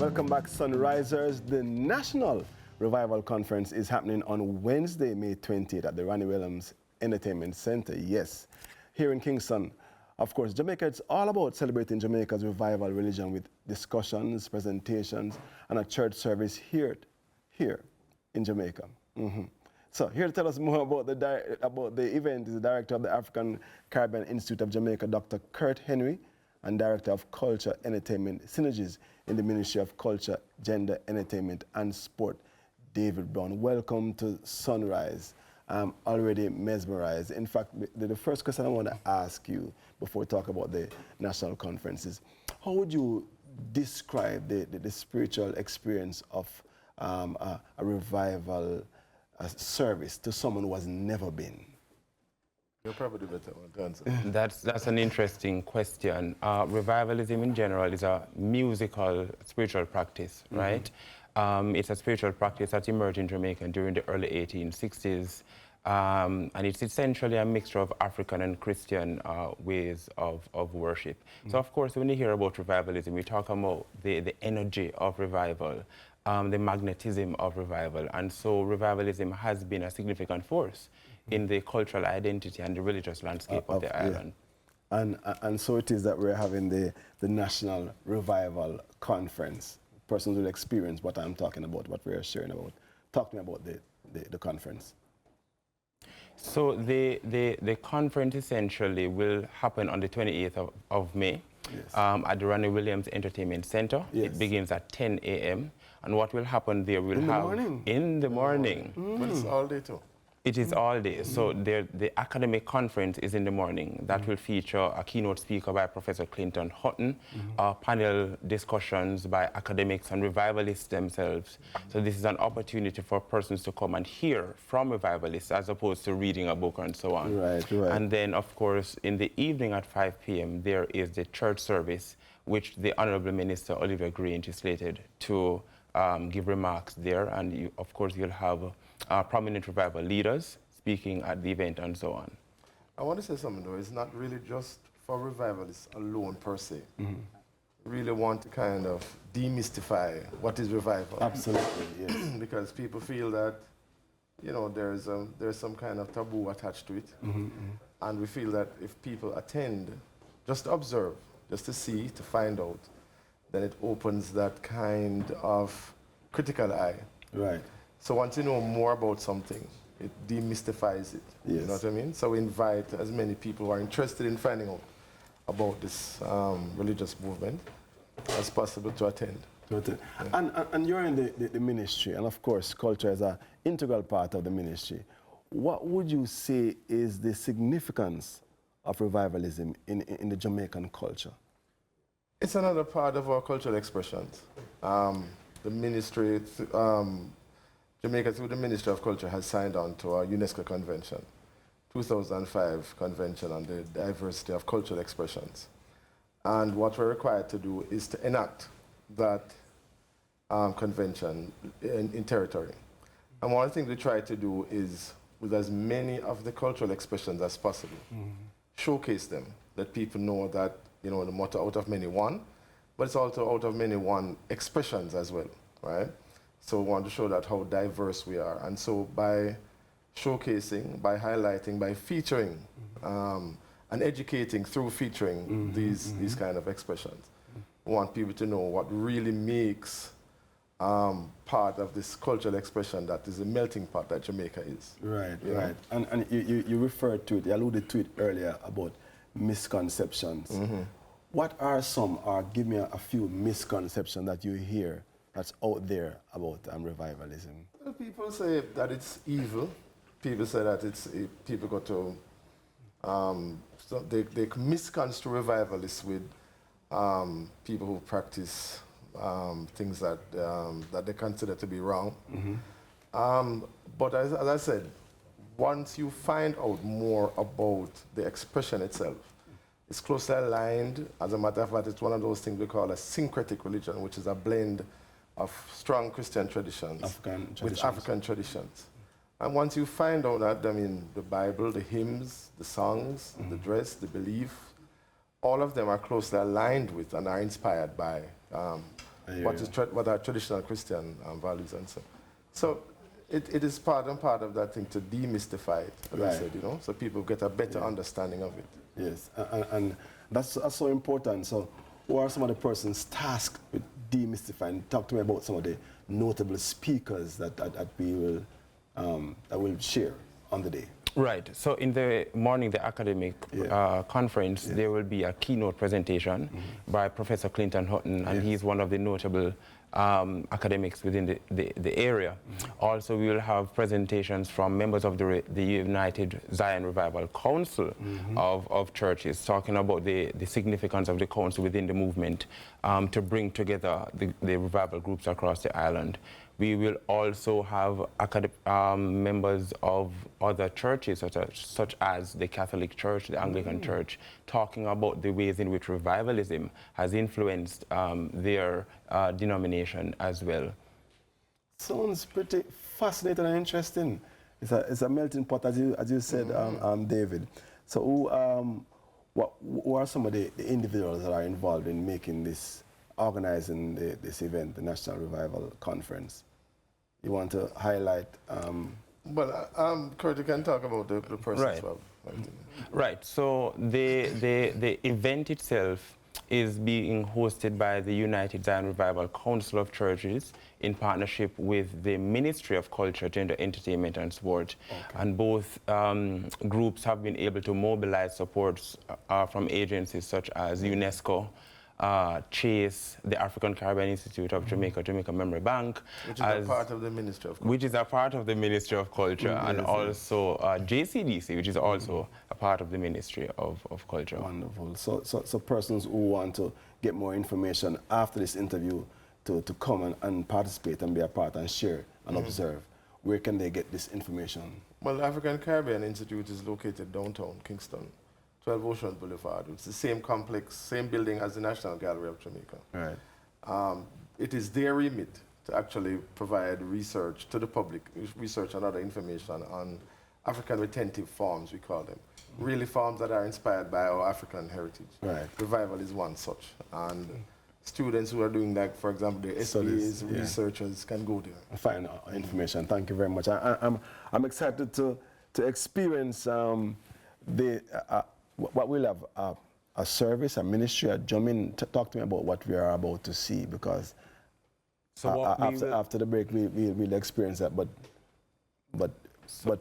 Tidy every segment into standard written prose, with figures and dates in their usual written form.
Welcome back, Sunrisers. The National Revival Conference is happening on Wednesday, May 20th at the Ronnie Williams Entertainment Center. Yes, here in Kingston. Of course, Jamaica, it's all about celebrating Jamaica's revival religion with discussions, presentations, and a church service here in Jamaica. So here to tell us more about the event is the Director of the African Caribbean Institute of Jamaica, Dr. Kurt Henry, and Director of Culture, Entertainment Synergies in the Ministry of Culture, Gender, Entertainment and Sport, David Brown. Welcome to Sunrise. I'm already mesmerized. In fact, the first question I want to ask you before we talk about the national conference is, how would you describe the spiritual experience of a revival service to someone who has never been? You're probably better one to answer. That's an interesting question. Revivalism in general is a musical spiritual practice, right? It's a spiritual practice that emerged in Jamaica during the early 1860s. And it's essentially a mixture of African and Christian ways of worship. So of course, when you hear about revivalism, we talk about the energy of revival, the magnetism of revival. And so revivalism has been a significant force in the cultural identity and the religious landscape of the island. And so it is that we're having the National Revival Conference. Persons will experience what I'm talking about, what we're sharing about. Talk to me about the conference. So the conference essentially will happen on the 28th of May at the Ronnie Williams Entertainment Center. It begins at 10 a.m. And what will happen there, we'll have... In the morning. But it's all day too. It is all day. So the academic conference is in the morning. That will feature a keynote speaker by Professor Clinton Hutton, panel discussions by academics and revivalists themselves. So this is an opportunity for persons to come and hear from revivalists as opposed to reading a book and so on. Right, right. And then, of course, in the evening at 5 p.m., there is the church service, which the Honorable Minister Olivia Grange is slated to give remarks there. And you, of course, you'll have prominent revival leaders speaking at the event and so on. I want to say something though, it's not really just for revivalists alone per se. Really want to kind of demystify what is revival. Absolutely, yes. Because people feel that, you know, there's some kind of taboo attached to it. And we feel that if people attend, just to observe, just to see, to find out, then it opens that kind of critical eye. Right. So once you know more about something, it demystifies it. Yes. You know what I mean? So we invite as many people who are interested in finding out about this religious movement as possible to attend. And you're in the ministry, and of course, culture is an integral part of the ministry. What would you say is the significance of revivalism in the Jamaican culture? It's another part of our cultural expressions. The ministry, Jamaica, through the Ministry of Culture, has signed on to our UNESCO Convention, 2005 Convention on the Diversity of Cultural Expressions. And what we're required to do is to enact that convention in territory. And one thing we try to do is, with as many of the cultural expressions as possible, showcase them, let people know that, you know, the motto out of many one, but it's also out of many one expressions as well, right? So we want to show that how diverse we are. And so by showcasing, by highlighting, by featuring, and educating through featuring these kind of expressions, we want people to know what really makes part of this cultural expression that is a melting pot that Jamaica is. Right, right. And you referred to it, you alluded to it earlier about misconceptions. What are some, or give me a few misconceptions that you hear that's out there about revivalism? Well, people say that it's evil. People say that it's, people go to, so they misconstrue revivalists with people who practice things that, that they consider to be wrong. But as I said, once you find out more about the expression itself, it's closely aligned. As a matter of fact, it's one of those things we call a syncretic religion, which is a blend of strong Christian traditions with African traditions. And once you find out that, I mean, the Bible, the hymns, the songs, the dress, the belief, all of them are closely aligned with and are inspired by what are traditional Christian values and so. So it is part of that thing to demystify it, as I said, you know, so people get a better understanding of it. Yes, and that's so important. So who are some of the persons tasked with demystifying? Talk to me about some of the notable speakers that we will share on the day. Right. So in the morning, the academic conference, there will be a keynote presentation by Professor Clinton Hutton, and he's one of the notable academics within the area. Also, we will have presentations from members of the United Zion Revival Council of churches, talking about the significance of the council within the movement to bring together the revival groups across the island. We will also have members of other churches, such as the Catholic Church, the Anglican Church, talking about the ways in which revivalism has influenced their denomination as well. Sounds pretty fascinating and interesting. It's a melting pot, as you said, David. So who are some of the individuals that are involved in making this, organizing this event, the National Revival Conference? You want to highlight? Well, Kurt, you can talk about the persons. Right. So the event itself is being hosted by the United Zion Revival Council of Churches in partnership with the Ministry of Culture, Gender, Entertainment and Sport. And both groups have been able to mobilize supports from agencies such as UNESCO, Chase, the African Caribbean Institute of Jamaica, Jamaica Memory Bank. Which is a part of the Ministry of Culture. Which is a part of the Ministry of Culture, and also JCDC, which is also a part of the Ministry of Culture. Wonderful. So persons who want to get more information after this interview to come and participate and be a part and share and observe, where can they get this information? Well, the African Caribbean Institute is located downtown Kingston, 12 Ocean Boulevard. It's the same complex, same building as the National Gallery of Jamaica. Right. It is their remit to actually provide research to the public, research and other information on African retentive forms, we call them. Really forms that are inspired by our African heritage. Right. Revival is one such. And students who are doing that, for example, the SBAs, researchers can go there. Find information. Thank you very much. I'm excited to experience what we'll have a service, a ministry, a drumming. Talk to me about what we are about to see, because after the break we'll experience that, but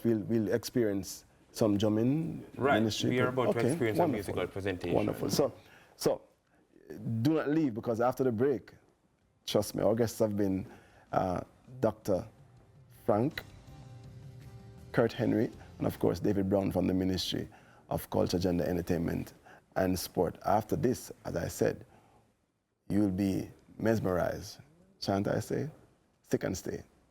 we'll experience some drumming ministry. We are about to experience a musical presentation. Wonderful. So do not leave, because after the break, trust me, our guests have been Dr. Frank, Kurt Henry, and of course David Brown from the Ministry of Culture, Gender, Entertainment and Sport. After this, as I said, you'll be mesmerized. Shan't I say? Stick and stay.